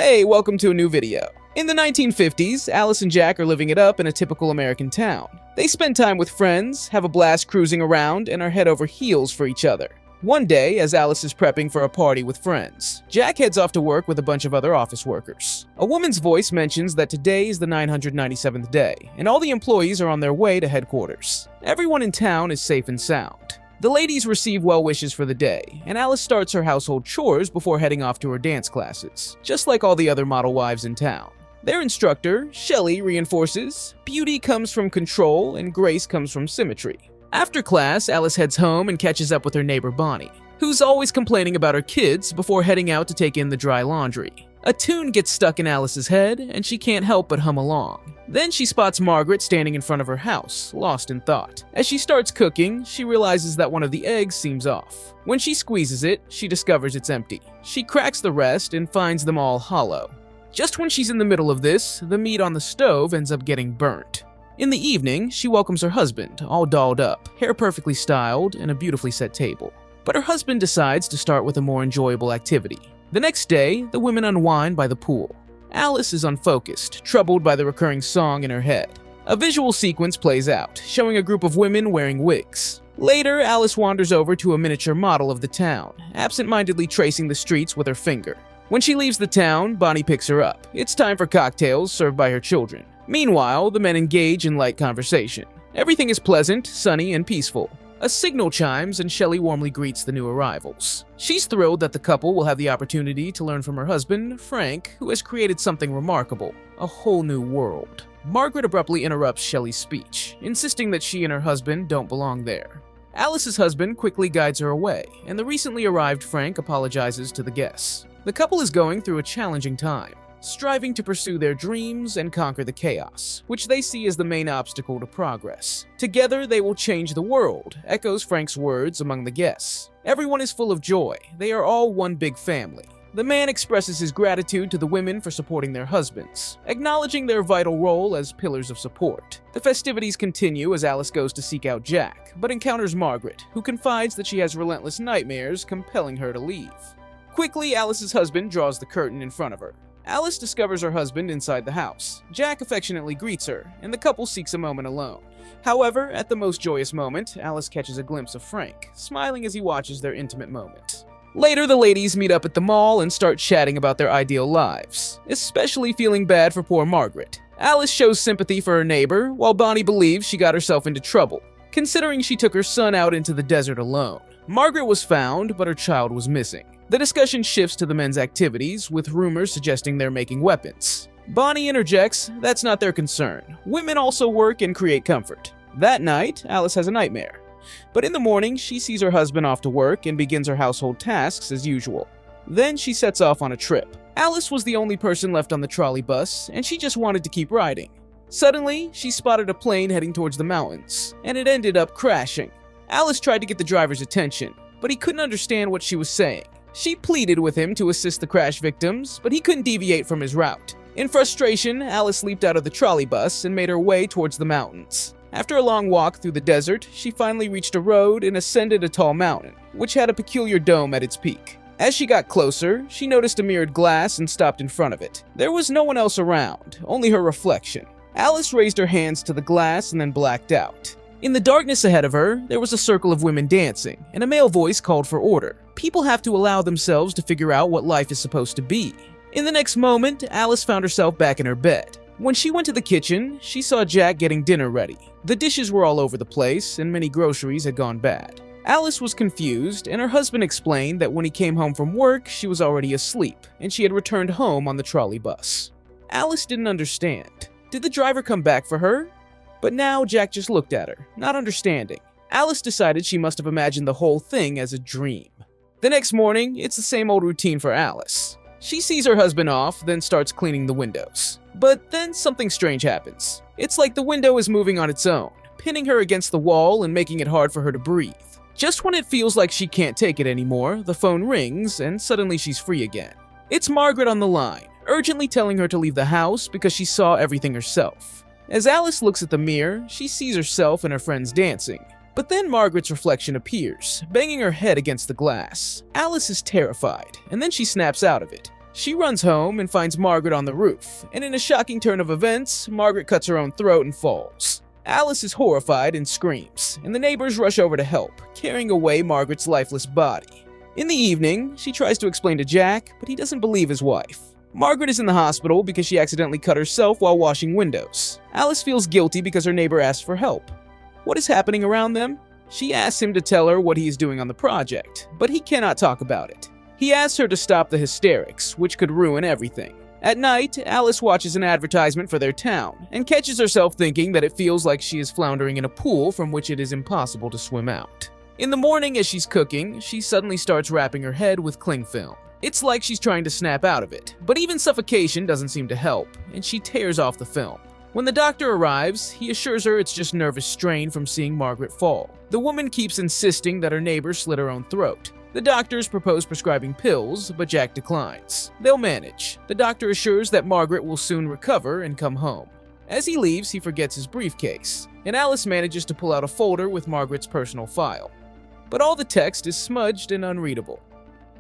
Hey, welcome to a new video. In the 1950s, Alice and Jack are living it up in a typical American town. They spend time with friends, have a blast cruising around, and are head over heels for each other. One day, as Alice is prepping for a party with friends, Jack heads off to work with a bunch of other office workers. A woman's voice mentions that today is the 997th day, and all the employees are on their way to headquarters. Everyone in town is safe and sound. The ladies receive well wishes for the day, and Alice starts her household chores before heading off to her dance classes, just like all the other model wives in town. Their instructor, Shelley, reinforces, beauty comes from control and grace comes from symmetry. After class, Alice heads home and catches up with her neighbor Bonnie, who's always complaining about her kids before heading out to take in the dry laundry. A tune gets stuck in Alice's head, and she can't help but hum along. Then she spots Margaret standing in front of her house, lost in thought. As she starts cooking, she realizes that one of the eggs seems off. When she squeezes it, she discovers it's empty. She cracks the rest and finds them all hollow. Just when she's in the middle of this, the meat on the stove ends up getting burnt. In the evening, she welcomes her husband, all dolled up, hair perfectly styled, and a beautifully set table. But her husband decides to start with a more enjoyable activity. The next day, the women unwind by the pool. Alice is unfocused, troubled by the recurring song in her head. A visual sequence plays out, showing a group of women wearing wigs. Later, Alice wanders over to a miniature model of the town, absent-mindedly tracing the streets with her finger. When she leaves the town, Bonnie picks her up. It's time for cocktails served by her children. Meanwhile, the men engage in light conversation. Everything is pleasant, sunny, and peaceful. A signal chimes and Shelley warmly greets the new arrivals. She's thrilled that the couple will have the opportunity to learn from her husband, Frank, who has created something remarkable, a whole new world. Margaret abruptly interrupts Shelley's speech, insisting that she and her husband don't belong there. Alice's husband quickly guides her away, and the recently arrived Frank apologizes to the guests. The couple is going through a challenging time, striving to pursue their dreams and conquer the chaos, which they see as the main obstacle to progress. Together, they will change the world, echoes Frank's words among the guests. Everyone is full of joy. They are all one big family. The man expresses his gratitude to the women for supporting their husbands, acknowledging their vital role as pillars of support. The festivities continue as Alice goes to seek out Jack, but encounters Margaret, who confides that she has relentless nightmares compelling her to leave. Quickly, Alice's husband draws the curtain in front of her. Alice discovers her husband inside the house. Jack affectionately greets her, and the couple seeks a moment alone. However, at the most joyous moment, Alice catches a glimpse of Frank, smiling as he watches their intimate moment. Later, the ladies meet up at the mall and start chatting about their ideal lives, especially feeling bad for poor Margaret. Alice shows sympathy for her neighbor, while Bonnie believes she got herself into trouble, considering she took her son out into the desert alone. Margaret was found, but her child was missing. The discussion shifts to the men's activities, with rumors suggesting they're making weapons. Bonnie interjects, that's not their concern. Women also work and create comfort. That night, Alice has a nightmare. But in the morning, she sees her husband off to work and begins her household tasks as usual. Then she sets off on a trip. Alice was the only person left on the trolley bus, and she just wanted to keep riding. Suddenly, she spotted a plane heading towards the mountains, and it ended up crashing. Alice tried to get the driver's attention, but he couldn't understand what she was saying. She pleaded with him to assist the crash victims, but he couldn't deviate from his route. In frustration, Alice leaped out of the trolley bus and made her way towards the mountains. After a long walk through the desert, she finally reached a road and ascended a tall mountain, which had a peculiar dome at its peak. As she got closer, she noticed a mirrored glass and stopped in front of it. There was no one else around, only her reflection. Alice raised her hands to the glass and then blacked out. In the darkness ahead of her, there was a circle of women dancing, and a male voice called for order. People have to allow themselves to figure out what life is supposed to be. In the next moment, Alice found herself back in her bed. When she went to the kitchen, she saw Jack getting dinner ready. The dishes were all over the place, and many groceries had gone bad. Alice was confused, and her husband explained that when he came home from work, she was already asleep, and she had returned home on the trolley bus. Alice didn't understand. Did the driver come back for her? But now Jack just looked at her, not understanding. Alice decided she must have imagined the whole thing as a dream. The next morning, it's the same old routine for Alice. She sees her husband off, then starts cleaning the windows. But then something strange happens. It's like the window is moving on its own, pinning her against the wall and making it hard for her to breathe. Just when it feels like she can't take it anymore, the phone rings and suddenly she's free again. It's Margaret on the line, urgently telling her to leave the house because she saw everything herself. As Alice looks at the mirror, she sees herself and her friends dancing. But then Margaret's reflection appears, banging her head against the glass. Alice is terrified, and then she snaps out of it. She runs home and finds Margaret on the roof, and in a shocking turn of events, Margaret cuts her own throat and falls. Alice is horrified and screams, and the neighbors rush over to help, carrying away Margaret's lifeless body. In the evening, she tries to explain to Jack, but he doesn't believe his wife. Margaret is in the hospital because she accidentally cut herself while washing windows. Alice feels guilty because her neighbor asked for help. What is happening around them? She asks him to tell her what he is doing on the project, but he cannot talk about it. He asks her to stop the hysterics, which could ruin everything. At night, Alice watches an advertisement for their town and catches herself thinking that it feels like she is floundering in a pool from which it is impossible to swim out. In the morning, as she's cooking, she suddenly starts wrapping her head with cling film. It's like she's trying to snap out of it, but even suffocation doesn't seem to help, and she tears off the film. When the doctor arrives, he assures her it's just nervous strain from seeing Margaret fall. The woman keeps insisting that her neighbor slit her own throat. The doctors propose prescribing pills, but Jack declines. They'll manage. The doctor assures that Margaret will soon recover and come home. As he leaves, he forgets his briefcase, and Alice manages to pull out a folder with Margaret's personal file. But all the text is smudged and unreadable.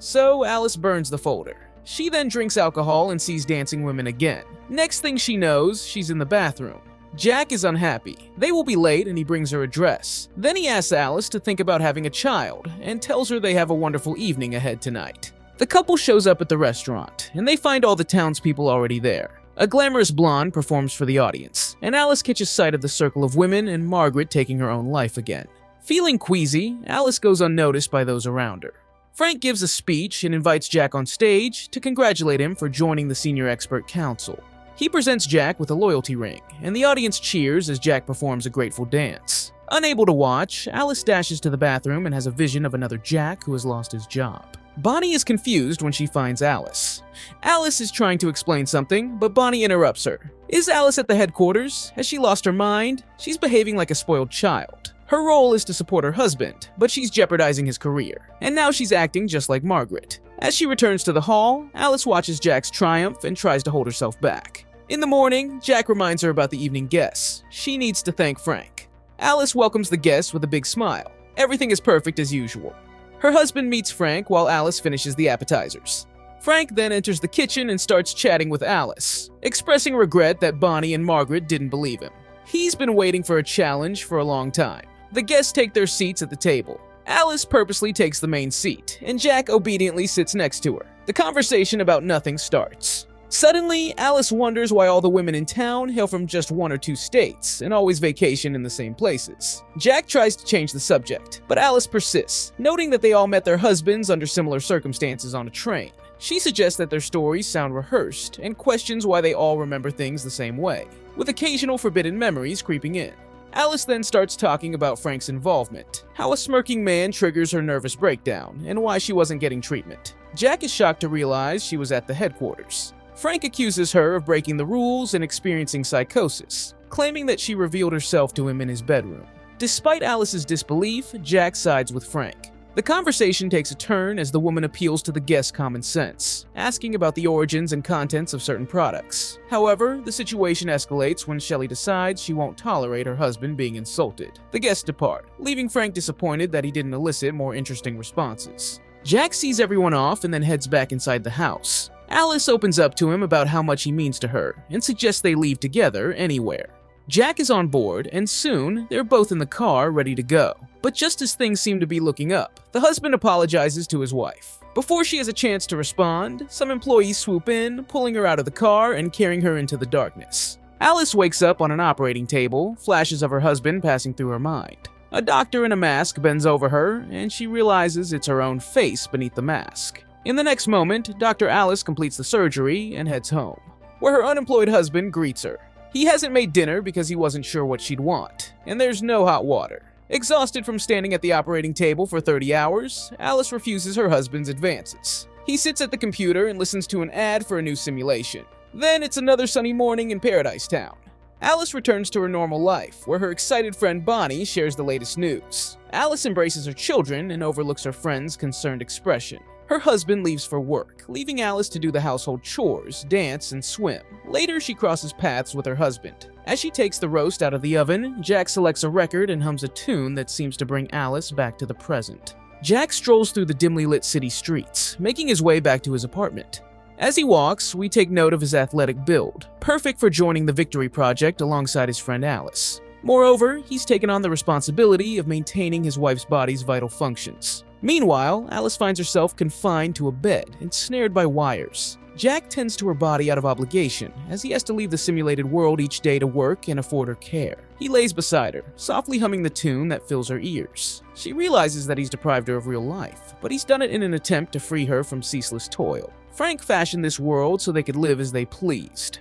So Alice burns the folder. She then drinks alcohol and sees dancing women again. Next thing she knows, she's in the bathroom. Jack is unhappy. They will be late and he brings her a dress. Then he asks Alice to think about having a child and tells her they have a wonderful evening ahead tonight. The couple shows up at the restaurant and they find all the townspeople already there. A glamorous blonde performs for the audience, and Alice catches sight of the circle of women and Margaret taking her own life again. Feeling queasy, Alice goes unnoticed by those around her. Frank gives a speech and invites Jack on stage to congratulate him for joining the senior expert council. He presents Jack with a loyalty ring, and the audience cheers as Jack performs a grateful dance. Unable to watch, Alice dashes to the bathroom and has a vision of another Jack who has lost his job. Bonnie is confused when she finds Alice. Alice is trying to explain something, but Bonnie interrupts her. Is Alice at the headquarters? Has she lost her mind? She's behaving like a spoiled child. Her role is to support her husband, but she's jeopardizing his career, and now she's acting just like Margaret. As she returns to the hall, Alice watches Jack's triumph and tries to hold herself back. In the morning, Jack reminds her about the evening guests. She needs to thank Frank. Alice welcomes the guests with a big smile. Everything is perfect as usual. Her husband meets Frank while Alice finishes the appetizers. Frank then enters the kitchen and starts chatting with Alice, expressing regret that Bonnie and Margaret didn't believe him. He's been waiting for a challenge for a long time. The guests take their seats at the table. Alice purposely takes the main seat, and Jack obediently sits next to her. The conversation about nothing starts. Suddenly, Alice wonders why all the women in town hail from just 1 or 2 states and always vacation in the same places. Jack tries to change the subject, but Alice persists, noting that they all met their husbands under similar circumstances on a train. She suggests that their stories sound rehearsed and questions why they all remember things the same way, with occasional forbidden memories creeping in. Alice then starts talking about Frank's involvement, how a smirking man triggers her nervous breakdown, and why she wasn't getting treatment. Jack is shocked to realize she was at the headquarters. Frank accuses her of breaking the rules and experiencing psychosis, claiming that she revealed herself to him in his bedroom. Despite Alice's disbelief, Jack sides with Frank. The conversation takes a turn as the woman appeals to the guests' common sense, asking about the origins and contents of certain products. However, the situation escalates when Shelley decides she won't tolerate her husband being insulted. The guests depart, leaving Frank disappointed that he didn't elicit more interesting responses. Jack sees everyone off and then heads back inside the house. Alice opens up to him about how much he means to her and suggests they leave together anywhere. Jack is on board, and soon, they're both in the car ready to go. But just as things seem to be looking up, the husband apologizes to his wife. Before she has a chance to respond, some employees swoop in, pulling her out of the car and carrying her into the darkness. Alice wakes up on an operating table, flashes of her husband passing through her mind. A doctor in a mask bends over her, and she realizes it's her own face beneath the mask. In the next moment, Dr. Alice completes the surgery and heads home, where her unemployed husband greets her. He hasn't made dinner because he wasn't sure what she'd want, and there's no hot water. Exhausted from standing at the operating table for 30 hours, Alice refuses her husband's advances. He sits at the computer and listens to an ad for a new simulation. Then it's another sunny morning in Paradise Town. Alice returns to her normal life, where her excited friend Bonnie shares the latest news. Alice embraces her children and overlooks her friend's concerned expression. Her husband leaves for work, leaving Alice to do the household chores, dance, and swim. Later, she crosses paths with her husband. As she takes the roast out of the oven, Jack selects a record and hums a tune that seems to bring Alice back to the present. Jack strolls through the dimly lit city streets, making his way back to his apartment. As he walks, we take note of his athletic build, perfect for joining the Victory Project alongside his friend Alice. Moreover, he's taken on the responsibility of maintaining his wife's body's vital functions. Meanwhile, Alice finds herself confined to a bed, ensnared by wires. Jack tends to her body out of obligation, as he has to leave the simulated world each day to work and afford her care. He lays beside her, softly humming the tune that fills her ears. She realizes that he's deprived her of real life, but he's done it in an attempt to free her from ceaseless toil. Frank fashioned this world so they could live as they pleased.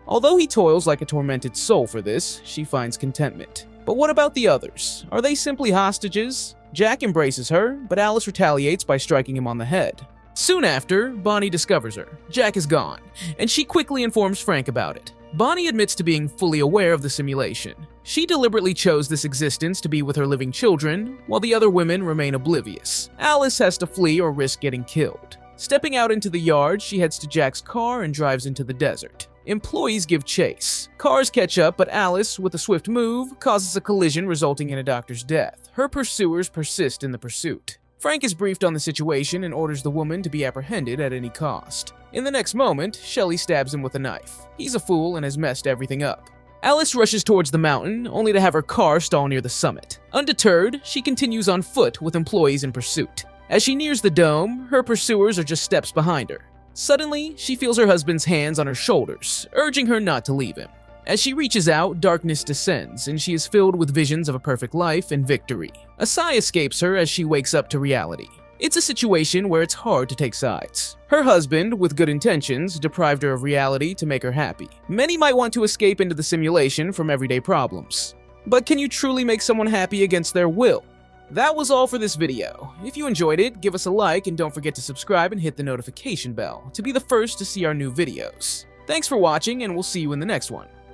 Although he toils like a tormented soul for this, she finds contentment. But what about the others? Are they simply hostages? Jack embraces her, but Alice retaliates by striking him on the head. Soon after, Bonnie discovers her. Jack is gone, and she quickly informs Frank about it. Bonnie admits to being fully aware of the simulation. She deliberately chose this existence to be with her living children, while the other women remain oblivious. Alice has to flee or risk getting killed. Stepping out into the yard, she heads to Jack's car and drives into the desert. Employees give chase. Cars catch up, but Alice, with a swift move, causes a collision resulting in a doctor's death. Her pursuers persist in the pursuit. Frank is briefed on the situation and orders the woman to be apprehended at any cost. In the next moment, Shelley stabs him with a knife. He's a fool and has messed everything up. Alice rushes towards the mountain, only to have her car stall near the summit. Undeterred, she continues on foot with employees in pursuit. As she nears the dome, her pursuers are just steps behind her. Suddenly, she feels her husband's hands on her shoulders, urging her not to leave him. As she reaches out, darkness descends, and she is filled with visions of a perfect life and victory. A sigh escapes her as she wakes up to reality. It's a situation where it's hard to take sides. Her husband, with good intentions, deprived her of reality to make her happy. Many might want to escape into the simulation from everyday problems. But can you truly make someone happy against their will? That was all for this video. If you enjoyed it, give us a like and don't forget to subscribe and hit the notification bell to be the first to see our new videos. Thanks for watching, and we'll see you in the next one.